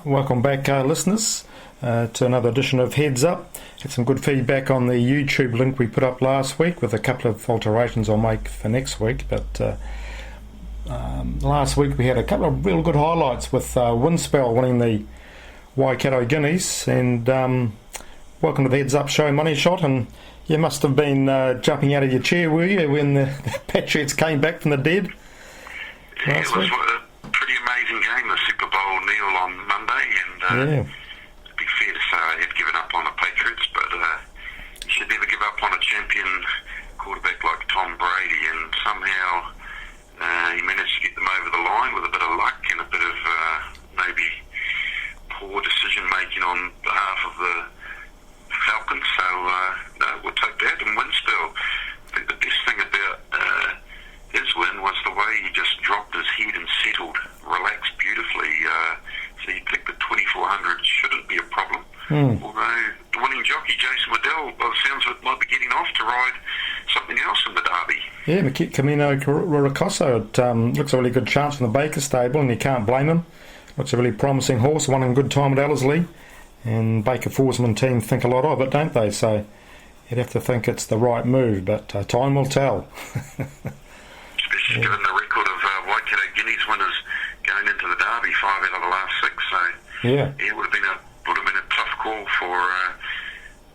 Welcome back, listeners, to another edition of Heads Up. Had some good feedback on the YouTube link we put up last week with a couple of alterations I'll make for next week. But last week we had a couple of real good highlights with Windspell winning the Waikato Guineas. And welcome to the Heads Up show, Money Shot. And you must have been jumping out of your chair, were you, when the Patriots came back from the dead? Yeah, it was a pretty amazing game, the Super Bowl, Neil, on Monday, and it'd be fair to say I had given up on the Patriots, but you should never give up on a champion quarterback like Tom Brady, and somehow he managed to get them over the line with a bit of luck and a bit of maybe poor decision-making on behalf of the Falcons, so we'll take that. And Windspell, I think the best thing about his win was the way he just dropped his head and settled, relaxed beautifully. So he picked the 2400, shouldn't be a problem. Although the winning jockey, Jason Waddell, by the sounds of it, might be getting off to ride something else in the Derby. Yeah, Camino Rocoso. It looks a really good chance from the Baker stable, and you can't blame him. Looks a really promising horse, won in good time at Ellerslie. And Baker Forsman team think a lot of it, don't they? So you'd have to think it's the right move, but time will tell. Especially given the record of Waikato Guineas winners going into the Derby, 5 out of the last 6. So it would have been a tough call for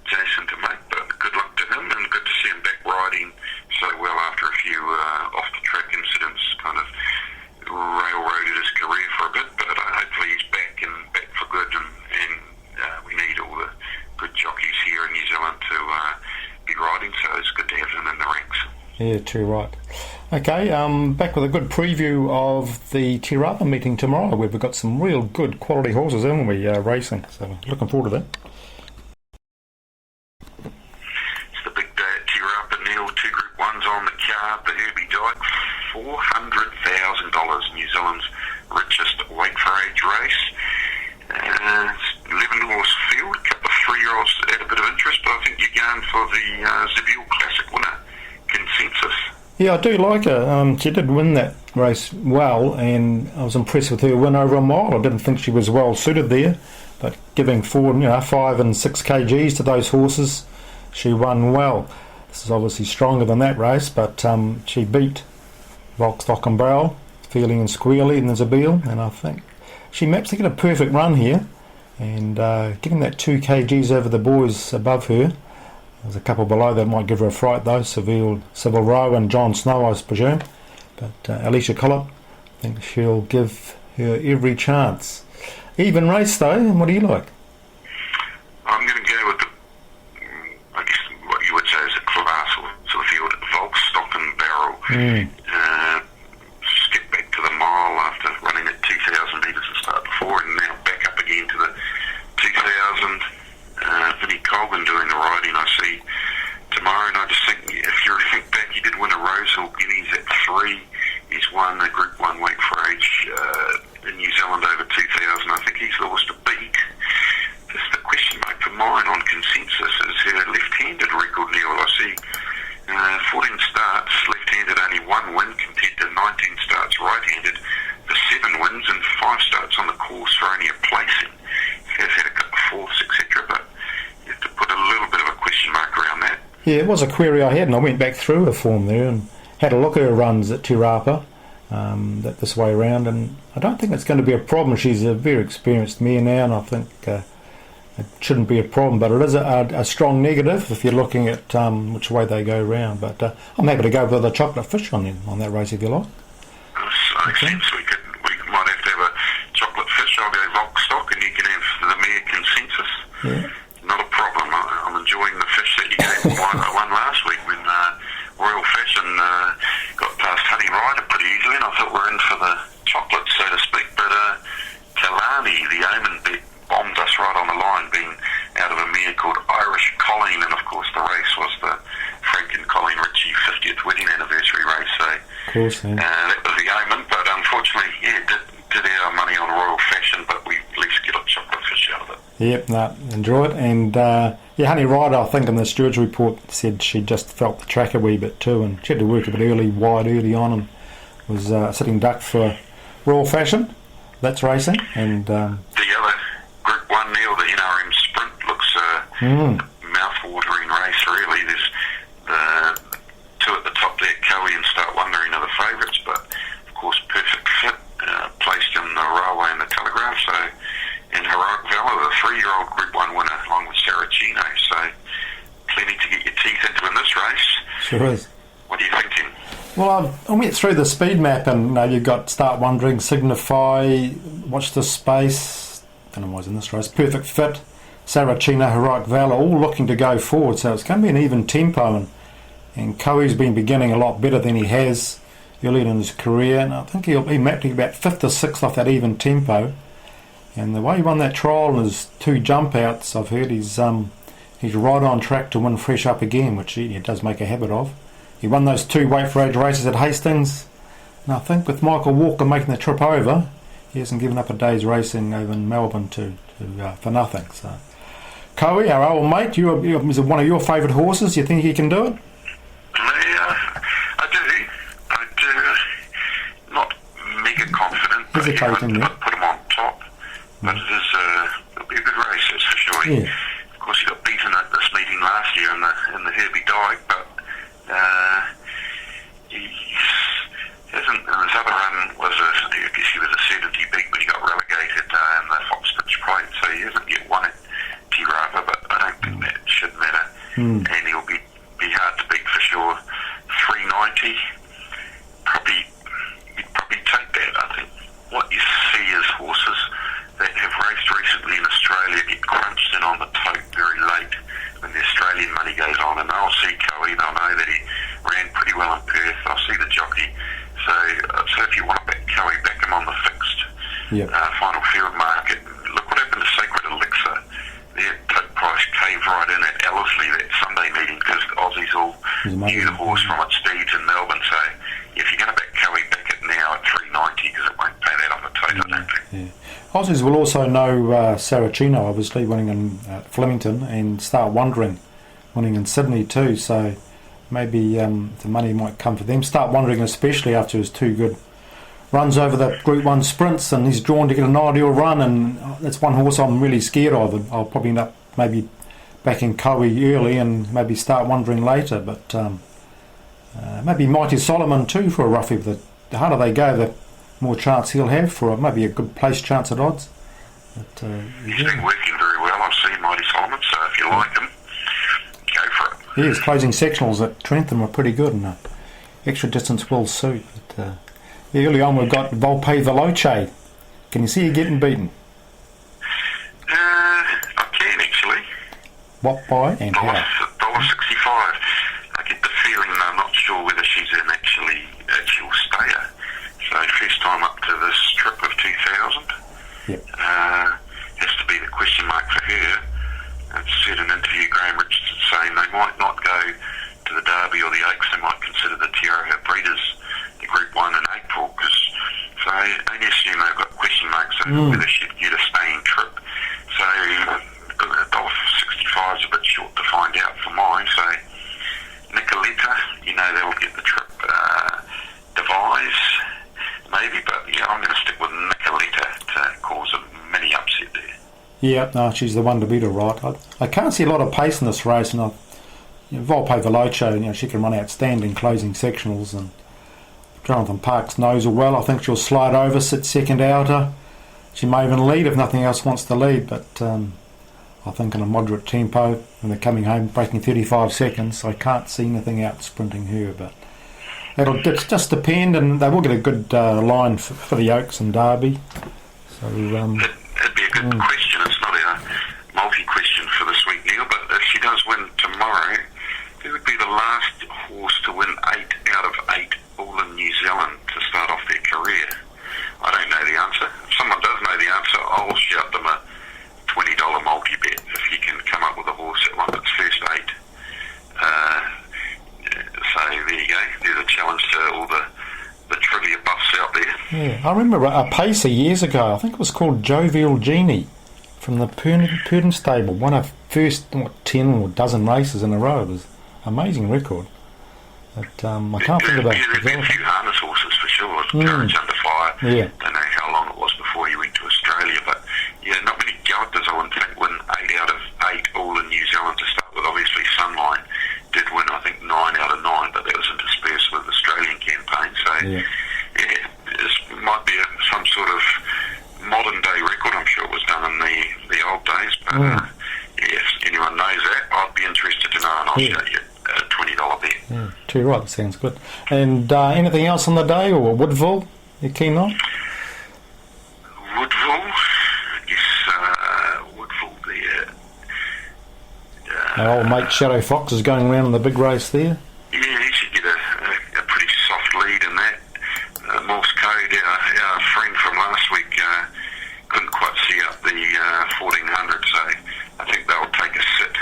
Jason to make. But good luck to him, and good to see him back riding so well after a few off the track incidents, kind of railroaded his career for a bit. But hopefully he's back and back for good, and we need all the good jockeys here in New Zealand to be riding. So it's good to have him in the ranks. Yeah, too right. Okay, back with a good preview of the Te Rapa meeting tomorrow. We've got some real good quality horses, haven't we, racing? So looking forward to that. It's the big day at Te Rapa, Neil. 2 Group 1s on the card. The Herbie Dyke, $400,000, New Zealand's richest weight for age race. 11 horse field, a couple of 3-year-olds had a bit of interest, but I think you're going for the Zabule Classic winner, Consensus. Yeah, I do like her. She did win that race well, and I was impressed with her win over a mile. I didn't think she was well suited there, but giving 5 and 6 kgs to those horses, she won well. This is obviously stronger than that race, but she beat Volkstock and Barrel, Feely and Squealy and the Zabule, and I think she maps to get a perfect run here, and getting that 2 kgs over the boys above her. There's a couple below that might give her a fright though, Civil Rowe and John Snow, I presume. But Alicia Collop, I think she'll give her every chance. Even race though, and what do you like? I'm going to go with I guess what you would say is a class sort of field, Volkstock and Barrel. Skip back to the mile after running at 2,000 metres to start before, and now back up again to the 2,000. Vinnie Colgan doing the riding I see tomorrow, and I just think if you think back, he did win a Rosehill Guineas at 3. He's won a Group 1 weight for age in New Zealand over 2,000. I think he's the horse to beat. Just the question mark for mine on Consensus is her left-handed record, Neil. I see 14 starts, left-handed, only 1 win compared to 19 starts right-handed, for 7 wins and 5 starts on the course for only a placing. He has had a couple of fourths, etc., but you have to put a little bit of a question mark around that. Yeah, it was a query I had, and I went back through her form there and had a look at her runs at Te Rapa this way around, and I don't think it's going to be a problem. She's a very experienced mare now, and I think it shouldn't be a problem, but it is a strong negative if you're looking at which way they go round. But I'm happy to go with a chocolate fish on that race if you like. Makes sense. We might have to have a chocolate fish. I'll go Volkstock, and you can have the mare Consensus. Yeah. Not a problem. I'm enjoying the fish that you gave one last week when Royal Fashion got past Honey Rider pretty easily, and I thought we're in for the chocolate, so to speak. But Kalani, the Omen bet, bombed us right on the line, being out of a mare called Irish Colleen, and of course the race was the Frank and Colleen Ritchie 50th wedding anniversary race. So of course, yeah. that was the Omen, but unfortunately, did our money on Royal Fashion, but we at least get a chocolate fish out of it. Yep, enjoy it. And Honey Rider, I think in the stewards report said she just felt the track a wee bit too, and she had to work a bit wide early on, and was sitting duck for Royal Fashion. That's racing. And the mouth-watering race, really. There's the two at the top there, Cowie and Start Wondering, are the favourites, but of course Perfect Fit placed in the Railway and the Telegraph, so, and Heroic Valor, the 3-year-old Group 1 winner, along with Saracino, so plenty to get your teeth into in this race. Sure is. What are you thinking? Well, I went through the speed map, and you've got Start Wondering, Signify, Watch This Space, I don't know what's in this race, Perfect Fit, Saracino, Heroic Valor, all looking to go forward, so it's going to be an even tempo, and Cowie's been beginning a lot better than he has early in his career, and I think he'll be mapping about 5th or 6th off that even tempo, and the way he won that trial in his 2 jump outs, I've heard he's right on track to win Fresh Up again, which he does make a habit of. He won those 2 weight for age races at Hastings, and I think with Michael Walker making the trip over, he hasn't given up a day's racing over in Melbourne for nothing. So, Cowie, our old mate, is one of your favourite horses. You think he can do it? I do. Not mega confident. Hesitating, I'd put him on top. But it'll be a good race, that's for sure. Yeah. Of course, he got beaten at this meeting last year in the Herbie Dyke, but he hasn't. His other run was I guess he was a certainty big, but he got relegated in the Fox Pitch Plate, so he hasn't yet won it, T-Rapa, but I don't think that should matter. And he'll be hard to beat for sure. 390, you'd probably take that. I think what you see is horses that have raced recently in Australia get crunched in on the tote very late when the Australian money goes on, and they'll see Cowie, they'll know that he ran pretty well in Perth, they'll see the jockey. So if you want to back Cowie, back him on the fixed final field market. Look what happened to Sacred Elixir. Their tote price caved right in at Ellerslie that Sunday meeting because the Aussies all knew the horse from its speeds in Melbourne. So if you're going to back Cowie, back it now at 390 because it won't pay that on the tote, I don't think. Yeah. Aussies will also know Saracino, obviously, winning in Flemington, and Start Wondering, winning in Sydney too, so maybe the money might come for them. Start Wondering, especially after his 2 good runs over the Group 1 sprints, and he's drawn to get an ideal run, and that's one horse I'm really scared of. I'll probably end up maybe backing Cowie early and maybe Start Wondering later, but maybe Mighty Solomon too for a roughie. The harder they go, the more chance he'll have for maybe a good place chance at odds. But, He's been working very well. I've seen Mighty Solomon, so if you like him, go for it. Yeah, his closing sectionals at Trentham were pretty good, and extra distance will suit. But, early on we've got Volpe Veloce. Can you see you getting beaten? I can actually. What by and how? $1.65. I get the feeling, I'm not sure whether she's an actual stayer. So first time up to this trip of 2000. Yep. Has to be the question mark for her. I've said in an interview, Graham Richardson saying they might not go to the Derby or the Oaks, they might consider the Tiara Breeders, the Group 1 in April, because so I only assume they've got question marks over whether she'd get a staying trip. So $1.65 is a bit short to find out for mine. So Nicoletta, they'll get the trip. Devise, maybe, but I'm going to stick with Nicoletta to cause a mini upset there. Yeah, no, she's the one to beat her, right. I can't see a lot of pace in this race, and Volpe Veloce, she can run outstanding closing sectionals, and Jonathan Parks knows her well. I think she'll slide over, sit second outer. She may even lead if nothing else wants to lead, but I think in a moderate tempo, when they're coming home, breaking 35 seconds, I can't see anything out sprinting her, but it'll just depend, and they will get a good line for the Oaks and Derby. So it'd be a good question. It's not a multi-question for this week, Neil, but if she does win tomorrow, who would be the last horse to win 8 out of 8 all in New Zealand to start off their career? I don't know the answer. If someone does know the answer, I'll shout them a $20 multi-bet if you can come up with a horse that won its first 8. So there you go. There's a challenge to all the trivia buffs out there. yeah, I remember a pacer years ago. I think it was called Jovial Genie from the Purden stable. Won her first 10 or dozen races in a row. It was an amazing record. But I can't think about it. There's been a few harness horses for sure. Courage Under Fire. Yeah. Don't know how long it was before he went to Australia, but yeah, not many characters I wouldn't think win 8 out of 8 all in New Zealand If anyone knows that, I'd be interested to know, and I'll show you a $20 bet. Yeah, too right, sounds good. And anything else on the day, or Woodville you're keen on? Woodville, I guess Woodville there. Our old mate Shadow Fox is going around in the big race there. Yeah, he should get a pretty soft lead in that. Morse Code, our friend from last week, couldn't quite see up the 1400, so I think they'll take a sit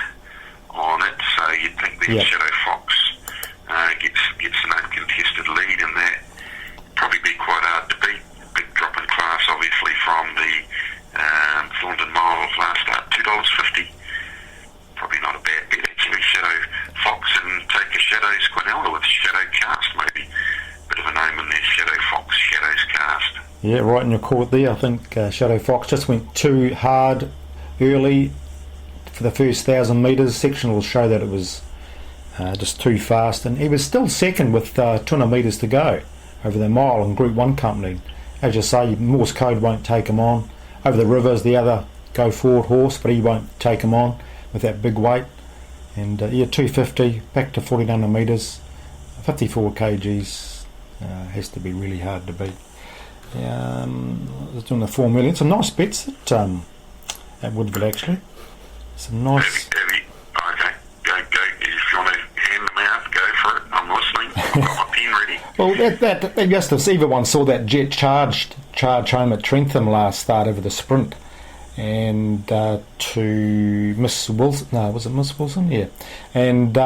on it. So you'd think the Shadow Fox gets an uncontested lead in that. Probably be quite hard to beat. Big drop in class, obviously, from the Thornton Mile last start, $2.50. Probably not a bad bet, actually. Shadow Fox, and take a Shadows Quinella with Shadow Cast, maybe. Bit of a name in there, Shadow Fox, Shadows Cast. Yeah, right in your court there. I think Shadow Fox just went too hard early for the first 1,000 metres. Section will show that it was just too fast, and he was still second with 200 metres to go over the mile in Group 1 company. As you say, Morse Code won't take him on. Over the Rivers, the other go forward horse, but he won't take him on with that big weight. And 250 back to 1,400 metres, 54 kgs has to be really hard to beat. I was doing the 4 million. Some nice bets at Woodville, actually. Some nice. Okay, go. If you want to hand them out, go for it. I'm listening. I've got my pen ready. Well, that just as everyone saw that Jet charge home at Trentham last start over the sprint, and to Miss Wilson. No, was it Miss Wilson? Yeah, and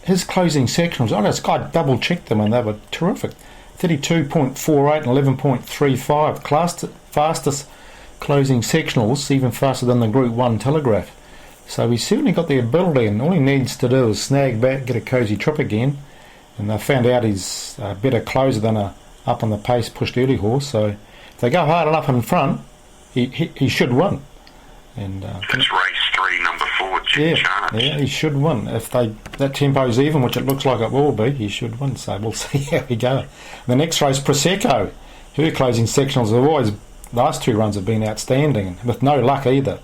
his closing sectionals. I double checked them, and they were terrific. 32.48 and 11.35, classed fastest closing sectionals, even faster than the Group 1 Telegraph. So he's certainly got the ability, and all he needs to do is snag back, get a cosy trip again. And they found out he's a better closer than a up on the pace pushed early horse. So if they go hard enough in front, he should win. And it's race 3, number 4, Jet Charge. Yeah, he should win. If that tempo's even, which it looks like it will be, he should win. So we'll see how we go. The next race, Prosecco. Her closing sectionals have always, last 2 runs have been outstanding, with no luck either.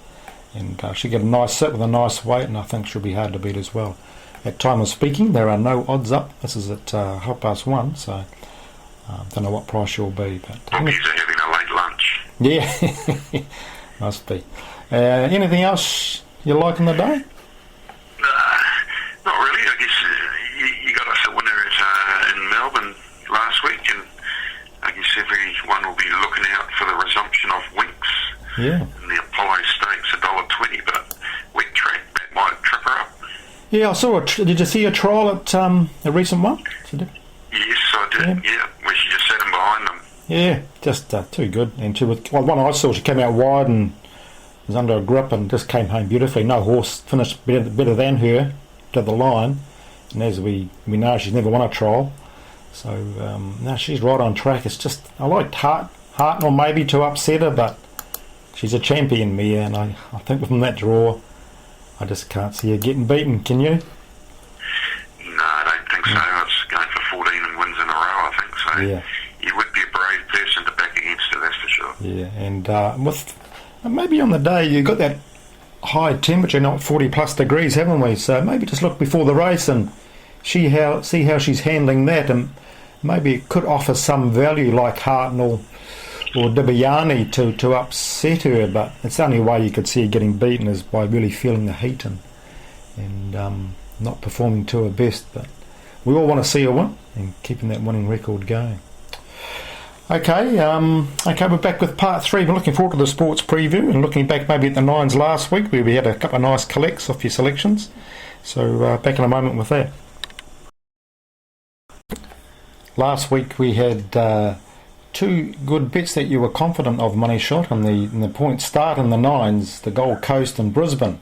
And she'll get a nice sit with a nice weight, and I think she'll be hard to beat as well. At time of speaking, there are no odds up. This is at 1:30, so don't know what price she'll be. But bookies are having a late lunch. Yeah, must be. Anything else you like in the day? Not really. I guess you got us a winner in Melbourne last week, and I guess everyone will be looking out for the resumption of Winks. Yeah. And the Apollo Stakes, $1.20, but wet track, that might trip her up. Yeah, I saw did you see a trial at a recent one? Yes, I did. Yeah, where she just sat in behind them. Yeah, just too good. And one I saw, she came out wide and was under a grip and just came home beautifully. No horse finished better than her to the line. And as we know, she's never won a trial. So no, she's right on track. It's just I liked Hartnell maybe to upset her, but she's a champion mare, and I think from that draw, I just can't see her getting beaten. Can you? No, I don't think so. It's going for 14 and wins in a row, I think so. Yeah. You would be a brave person to back against her, that's for sure. Yeah, and with maybe on the day you got that high temperature, not 40 plus degrees, haven't we? So maybe just look before the race and see how she's handling that, and maybe it could offer some value like Hartnell or Dibiani to upset her, but it's the only way you could see her getting beaten is by really feeling the heat and not performing to her best. But we all want to see her win and keeping that winning record going. Okay, we're back with part 3. We're looking forward to the sports preview and looking back maybe at the Nines last week where we had a couple of nice collects off your selections. So back in a moment with that. Last week we had 2 good bets that you were confident of, Money Shot, in the point start in the Nines, the Gold Coast and Brisbane,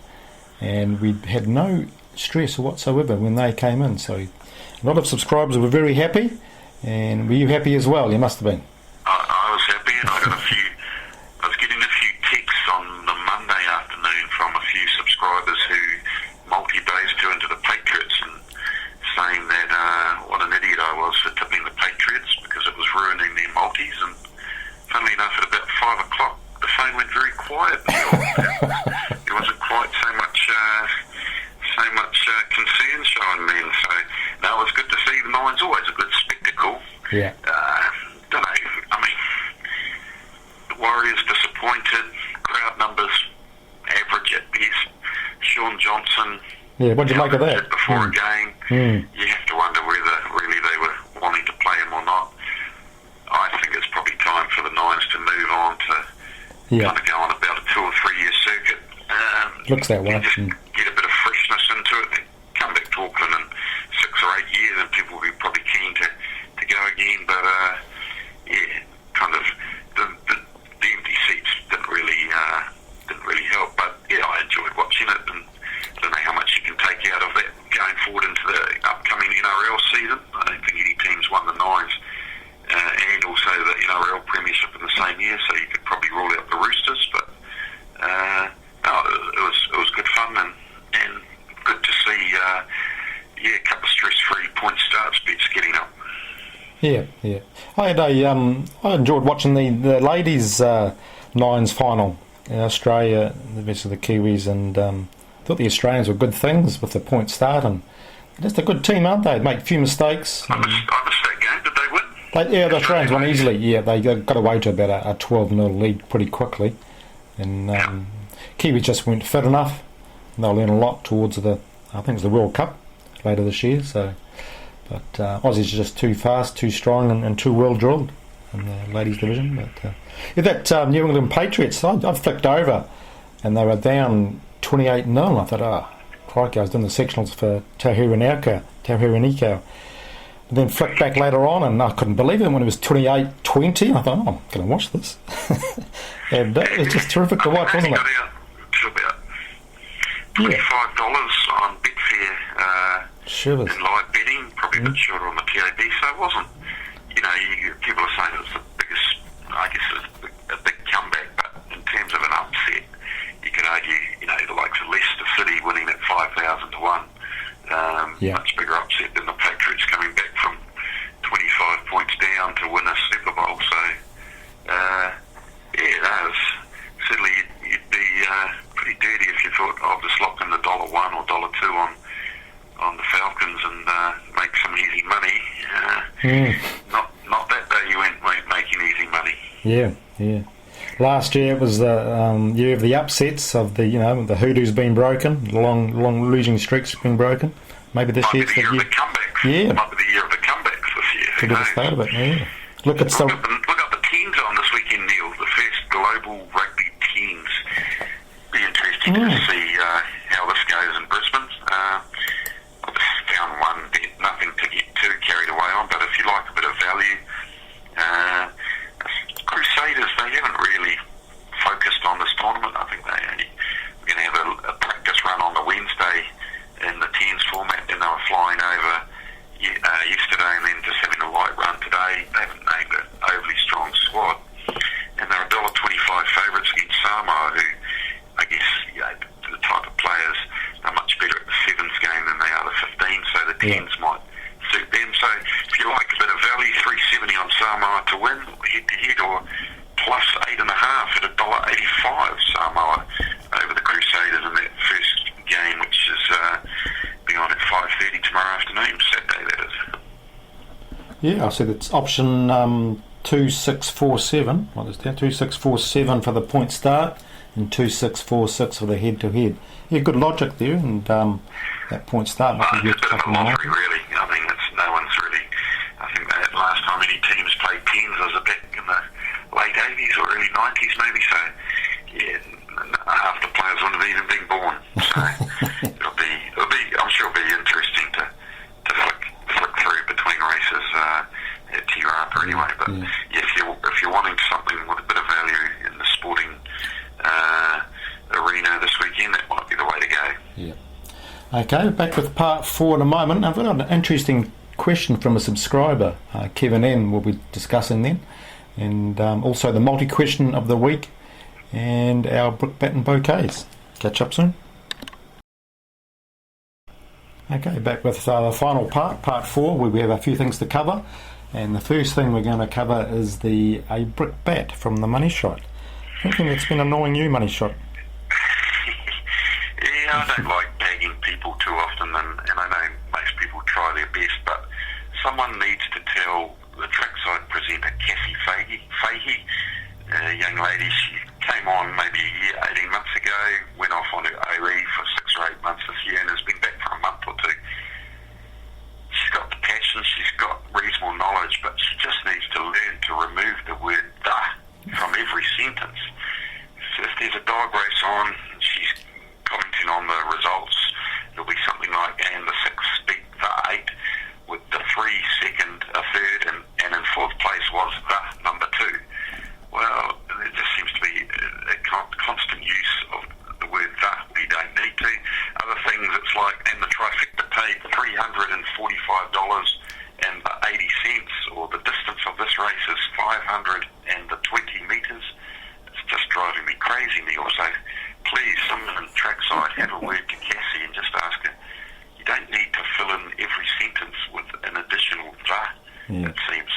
and we had no stress whatsoever when they came in. So a lot of subscribers were very happy, and were you happy as well? You must have been. I was happy, and I was getting a few texts on the Monday afternoon from a few subscribers who multi-based too into the Patriots and saying that what an idiot I was for tipping the Patriots because it was ruining their multis. And funnily enough, at about 5 o'clock, the phone went very quiet. There was Shaun Johnson. Yeah, what do you make of that? Before a game, you have to wonder whether really they were wanting to play him or not. I think it's probably time for the Nines to move on to kind of go on about a 2 or 3 year circuit. Looks that way. Just get a bit of freshness into it. They come back to Auckland in 6 or 8 years, and people will be probably keen to go again. But kind of the empty seats didn't really help. But yeah, I enjoyed watching it, and I don't know how much you can take out of that going forward into the upcoming NRL season. I don't think any teams won the Nines. And also the NRL Premiership in the same year, so you could probably rule out the Roosters. But no, it was good fun and good to see. A couple of stress-free point starts bets getting up. Yeah. I enjoyed watching the ladies' Nines final in Australia versus the Kiwis, and thought the Australians were good things with the point start, and just a good team, aren't they? Make a few mistakes. I missed that game. Did they win? The Australians won easily. Yeah, they got away to about a 12-0 lead pretty quickly, and Kiwis just weren't fit enough. They'll learn a lot towards the World Cup later this year. So, but Aussies are just too fast, too strong, and too well drilled in the ladies division. But that New England Patriots, I flicked over, and they were down 28-0. I thought, crikey, I was doing the sectionals for Tahiru Nikau. And then flicked back later on, and I couldn't believe it when it was 28-20. I thought, I'm going to watch this. And it was just terrific to watch, wasn't it? Got out to about $25 on Betfair sure in live betting, probably a bit shorter on the TAB, so it wasn't, people are saying it's the biggest, I guess it's a big comeback, but in terms of an upset, you could argue, the likes of Leicester City winning at 5,000 to 1. Much bigger upset than the Patriots coming back from 25 points down to win a Super Bowl. So, certainly you'd be pretty dirty if you thought, I'll just lock in the $1 or $2 on the Falcons and make some easy money. Not that day you went making easy money. Yeah. Last year it was the year of the upsets, of the the hoodoo's been broken, long losing streaks been broken. Maybe this year it's the year of the comebacks. Yeah, might be the year of the comebacks this year. Could be the start of it. Yeah. Look at the teams on this weekend, Neil. The first global rugby teams. Be interesting to see how this goes in Brisbane. I just found one bet, nothing to get too carried away on, but if you like a bit of value. Crusaders, they haven't really focused on this tournament. I think we're going to have a practice run on the Wednesday in the 10s format, and they were flying over yesterday and then just having a light run today. They haven't named an overly strong squad, and they're $1.25 favourites against Samoa, who I guess the type of players are much better at the 7s game than they are the 15s, so the 10s might suit them. So if you like a bit of value, 370 on Samoa to win head-to-head, or plus 8.5 at $1.85 Samoa over the Crusaders in that first game, which is being on at 5:30 tomorrow afternoon, Saturday that is. Yeah, I see that's option 2647. What is that? 2647 for the point start and 2646 for the head-to-head. Yeah, good logic there, and that point start might be a bit of a lottery, really. I mean, no one's really. I think that last time any teams played 10s was back in the late 80s or early 90s, maybe. So, yeah, half the players wouldn't have even been born. So it'll be. I'm sure it'll be interesting to flick through between races at Te Rapa anyway. But if you're wanting something with a bit of value in the sporting arena this weekend, that might be the way to go. Yeah. Okay, back with part 4 in a moment. I've got an interesting question from a subscriber, Kevin N. We'll be discussing then, and also the multi-question of the week and our brickbat and bouquets. Catch up soon. Okay, back with the final part 4, where we have a few things to cover, and the first thing we're going to cover is a brickbat from the Money Shot. Anything that's been annoying you, Money Shot? Yeah, I don't like bagging people too often, and I know most people try their best, but someone needs to tell the trackside presenter, Cassie Fahey, a young lady, she came on maybe a year, 18 months ago, went off on her OE for 6 or 8 dog race on. She's commenting on the results. It'll be something like, and the 6 beat the 8 with the 3 second, a third, and in 4th place was the number 2. Well, there just seems to be a constant use of the word the. We don't need to. Other things, it's like, and the trifecta paid $345 and the 80 cents, or the distance of this race is 520 metres. It's just driving me crazy, Neil. So please, someone in trackside, have a word to Cassie and just ask her, you don't need to fill in every sentence with an additional the. Yeah. It seems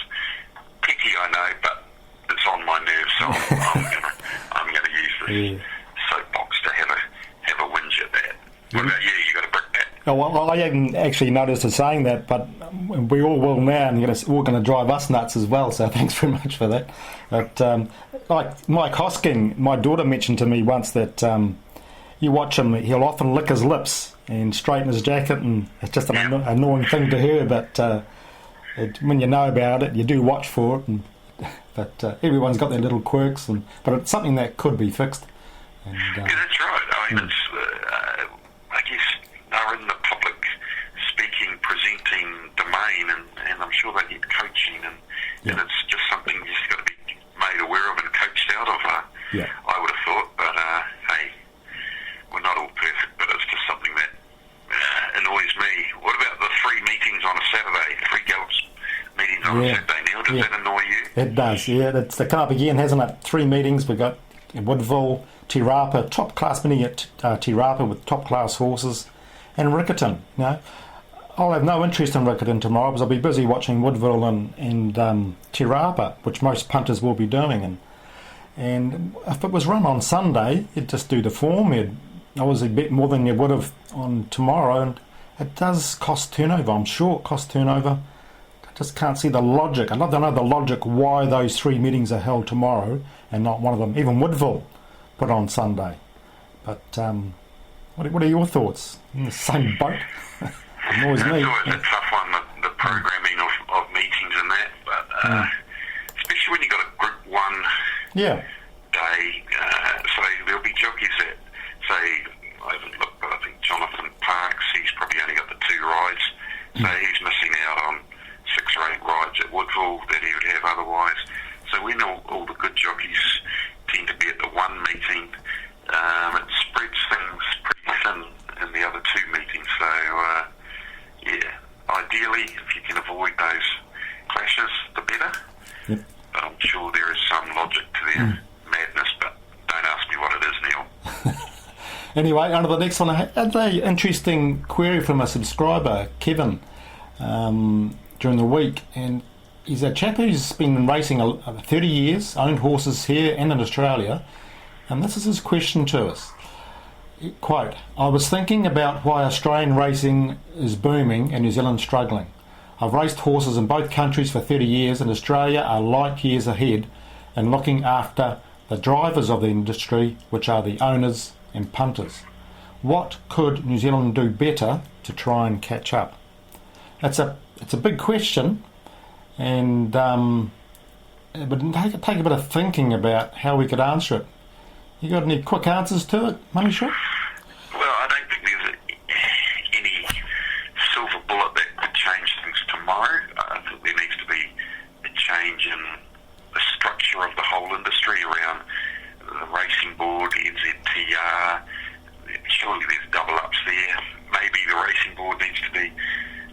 picky, I know, but it's on my nerves, so I'm gonna use this soapbox to have a whinge at that. What about you? You got a brick bat? Oh, well, I hadn't actually noticed her saying that, but we all will now, and it's all going to drive us nuts as well, so thanks very much for that. But like Mike Hosking, my daughter mentioned to me once that you watch him, he'll often lick his lips and straighten his jacket, and it's just an annoying thing to her, but when you know about it, you do watch for it. But everyone's got their little quirks, but it's something that could be fixed. And, yeah, that's right. I mean, it's, I guess they're in the public speaking, presenting domain, and I'm sure they need coaching, and it's just something you just got to be made aware of and coached out of. I would have thought, but hey, we're not all perfect, but it's just something that annoys me. What about the 3 meetings on a Saturday? 3 gallops meetings on a Saturday, Neil? Does that annoy you? It does, yeah. It's come up again, hasn't it? 3 meetings. We've got Woodville, Te Rapa, top class meeting at Te Rapa with top class horses, and Riccarton. You know, I'll have no interest in Riccarton tomorrow because I'll be busy watching Woodville and Te Rapa, which most punters will be doing. And if it was run on Sunday, you'd just do the form. You'd obviously bet more than you would have on tomorrow, and it does cost turnover. I'm sure it costs turnover. I just can't see the logic. I'd love to know the logic why those 3 meetings are held tomorrow and not one of them. Even Woodville put on Sunday. But what are your thoughts? In the same boat? Annoys me. It's always a tough one, the programming of meetings and that, but especially when you've got a Group 1 day, so there'll be jockeys that say, I haven't looked, but I think Jonathan Parks, he's probably only got the 2 rides, so he's missing out on 6 or 8 rides at Woodville that he would have otherwise. So when all the good jockeys tend to be at the 1 meeting, it spreads things pretty thin in the other 2 meetings. So ideally, if you can avoid those clashes, the better. Yep. But I'm sure there is some logic to their madness, but don't ask me what it is, Neil. Anyway, on to the next one. I had an interesting query from a subscriber, Kevin, during the week, and he's a chap who's been racing 30 years, owned horses here and in Australia, and this is his question to us. Quote, I was thinking about why Australian racing is booming and New Zealand struggling. I've raced horses in both countries for 30 years, and Australia are light years ahead in looking after the drivers of the industry, which are the owners and punters. What could New Zealand do better to try and catch up? It's a big question, and it would take a bit of thinking about how we could answer it. You got any quick answers to it, Money Shot? Well, I don't think there's any silver bullet that could change things tomorrow. I think there needs to be a change in the structure of the whole industry around the racing board, the NZTR. Surely there's double-ups there. Maybe the racing board needs to be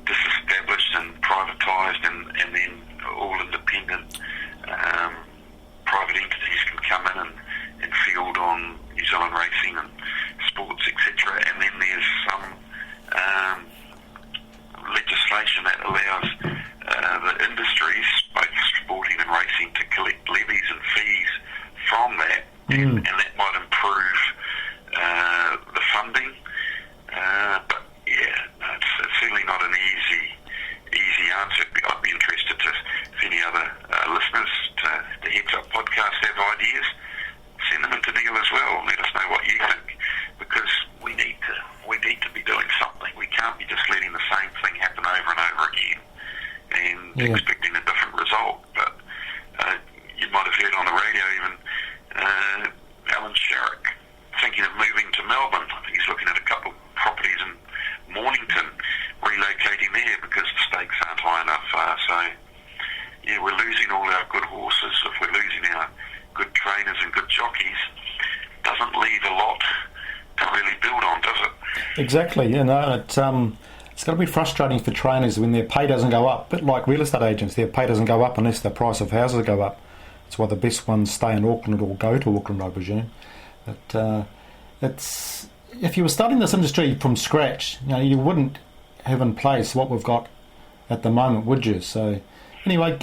disestablished and privatised, and then all independent private entities can come in and field on New Zealand racing and sports, etc. And then there's some legislation that allows the industries, both sporting and racing, to collect levies and fees from that, and that might improve the funding. But it's certainly not an easy answer. I'd be interested if any other listeners to Heads Up Podcast have ideas. Send them into Neil as well. Let us know what you think, because we need to be doing something. We can't be just letting the same thing happen over and over again and expecting a different result. But you might have heard on the radio even Alan Sherrick lot to really build on, does it? Exactly. It's got to be frustrating for trainers when their pay doesn't go up. A bit like real estate agents, their pay doesn't go up unless the price of houses go up. That's why the best ones stay in Auckland or go to Auckland, I presume. But it's if you were starting this industry from scratch, you wouldn't have in place what we've got at the moment, would you? So anyway,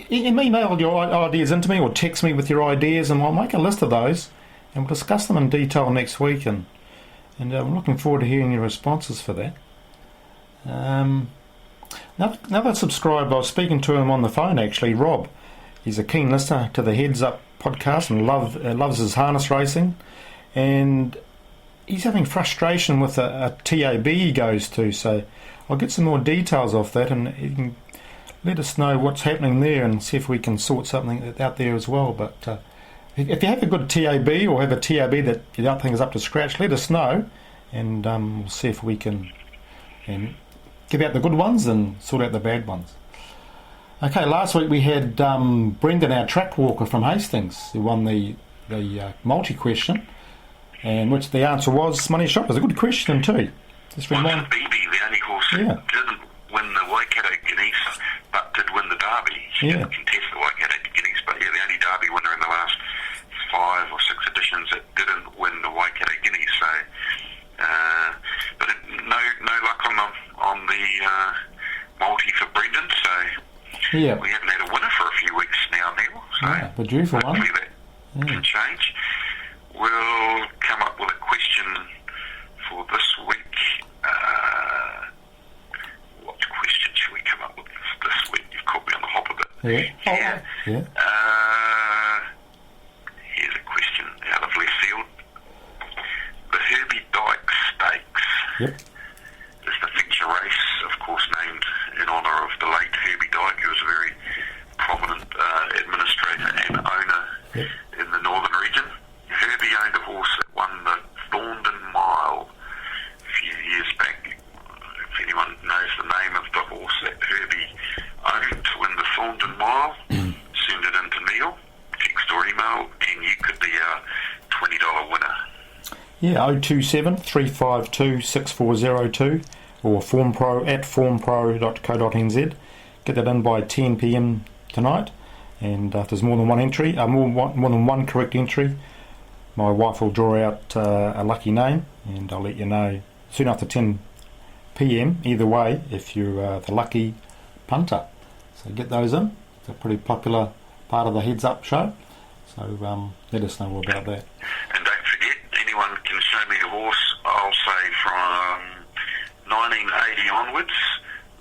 email your ideas into me or text me with your ideas, and I'll make a list of those and we'll discuss them in detail next week. And I'm looking forward to hearing your responses for that. Another subscriber, I was speaking to him on the phone actually, Rob. He's a keen listener to the Heads Up podcast and loves his harness racing, and he's having frustration with a TAB he goes to, so I'll get some more details off that and he can let us know what's happening there and see if we can sort something out there as well. But if you have a good TAB or have a TAB that you don't think is up to scratch, let us know, and we'll see if we can give out the good ones and sort out the bad ones. Okay, last week we had Brendan, our track walker from Hastings, who won the multi-question, and which the answer was Money Shot. It was a good question too. Just remind. BB, the only horse who didn't win the Waikato Guineas, but did win the Derby. She didn't contest the Waikato Guineas, but the only Derby winner in the last 5 or 6 editions that didn't win the Waikato Guineas. So, but no luck on the multi for Brendan. So we haven't had a winner for a few weeks now, Neil. So but due for hopefully one. that can change. We'll come up with a question for this week. What question should we come up with this week? You've caught me on the hop a bit. Yeah. Here's a question out of left field. The Herbie Dyke Stakes is the feature race, of course, named in honour of the late Herbie Dyke, who was a very prominent administrator and owner in the northern region. Herbie owned a horse that won the Thorndon Mile a few years back. If anyone knows the name of the horse that Herbie owned to win the Thorndon Mile, send it in to Neil, text or email, and you could be our $20 winner. Yeah, 027 352 6402 or formpro at formpro.co.nz. Get that in by 10 p.m. tonight, and if there's more than one entry, more than one correct entry, my wife will draw out a lucky name, and I'll let you know soon after 10 p.m. either way if you're the lucky punter. So get those in. It's a pretty popular part of the Heads Up show, so let us know all about that. And don't forget, anyone can show me a horse, I'll say from 1980 onwards,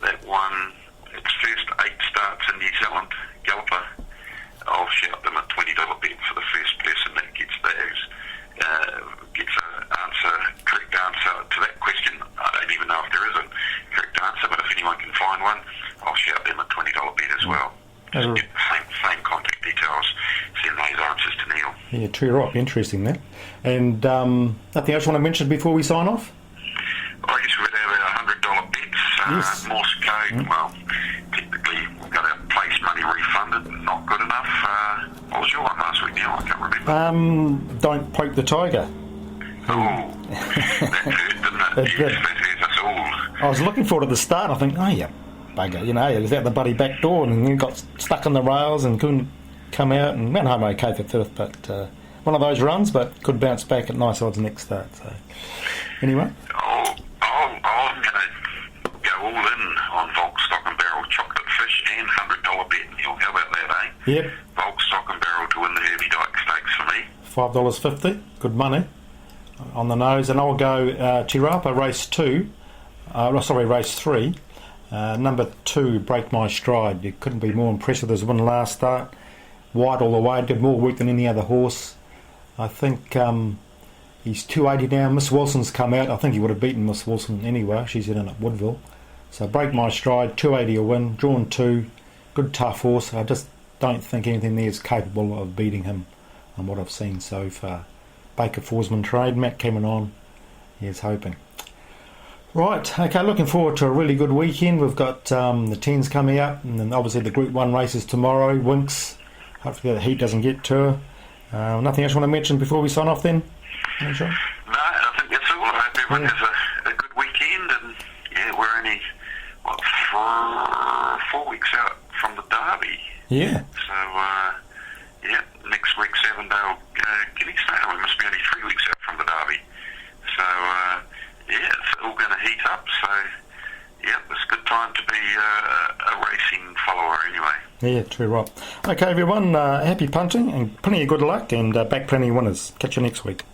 that won its first 8 starts in New Zealand, Galloper. I'll shout them a $20 bet for the first person that gets those, gets a correct answer to that question. I don't even know if there is a correct answer, but if anyone can find one, I'll shout them a $20 bet as well. Just get the same contact details, send those answers to Neil. Yeah, true right, interesting that. And nothing else you want to mention before we sign off? I guess we'd have our $100 bets. Morse code, well, technically we've got our place money refunded, not good enough. What was your one last week now? I can't remember. Don't poke the tiger. Oh, that hurt, didn't it? Yes, that hurt us all. I was looking for it at the start. I think, oh yeah, bugger, it was out the bloody back door and then got stuck in the rails and couldn't come out, and went home okay for 5th, but one of those runs, but could bounce back at nice odds next start. So anyway. I'm going to go all in on Volk Stock and Barrel Chocolate Fish and $100 bet, Neil. How about that, eh? Yep. Volk Stock and Barrel to win the Herbie Dyke Stakes for me. $5.50, good money on the nose. And I'll go Te Rapa race 3, number 2, Break My Stride. You couldn't be more impressed with his win last start. Wide all the way, did more work than any other horse. I think he's 280 now. Miss Wilson's come out. I think he would have beaten Miss Wilson anyway. She's in at Woodville. So Break My Stride, 280 a win, drawn 2, good tough horse. I just don't think anything there is capable of beating him on what I've seen so far. Baker Forsman trade, Matt Cameron on. He's hoping. Right, okay, looking forward to a really good weekend. We've got the 10s coming up, and then obviously the Group 1 races tomorrow, Winks. Hopefully the heat doesn't get to her. Nothing else you want to mention before we sign off then? No, Sean? No, I think that's all. I hope everyone has a good weekend, and yeah, we're only, 4 weeks out from the Derby. Yeah. So, yeah, next week's Avondale Guinea Sale. We must be only 3 weeks out from the Derby. So, yeah, it's all going to heat up. So, yeah, it's a good time to be a racing follower anyway. Yeah, true, right. Okay, everyone, happy punting and plenty of good luck, and back plenty of winners. Catch you next week.